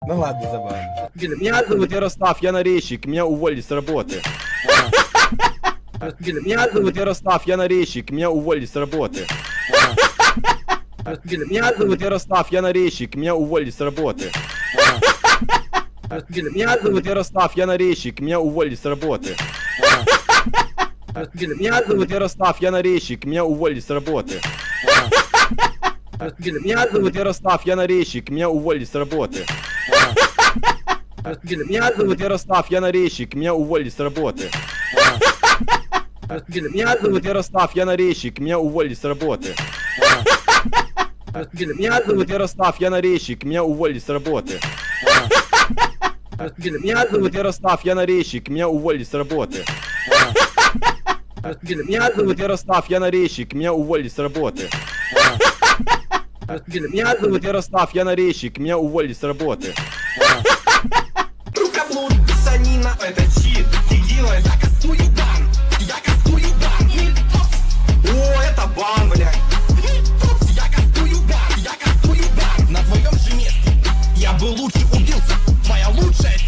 Ну ладно, забавно. Меня зовут Ярослав, я нарезчик, меня уволили с работы. Меня зовут Ярослав, я нарезчик, меня уволили с работы. Меня зовут Ярослав, я нарезчик, меня уволили с работы. Меня зовут Ярослав, я нарезчик, меня уволили с работы. Меня зовут Ярослав, я нарезчик, меня уволили с работы. Меня зовут Ярослав, я нарезчик, меня уволили с работы. Меня зовут Ярослав, я нарезчик, меня уволили с работы. Меня зовут Ярослав, я нарезчик, меня уволили с работы. Меня зовут Ярослав, я нарезчик, меня уволили с работы. Меня зовут Ярослав, я нарезчик, меня уволили с работы. Меня зовут Ярослав, я нарезчик, меня уволили с работы. Меня зовут Ярослав, я нарезчик, меня уволили с работы. Рукоблуд, писанина, это чит, текила, я кастую бан, я кастую бан. О, это бан, блядь. Я кастую бан, я кастую бан. На твоем же месте я бы лучше убился, твоя лучшая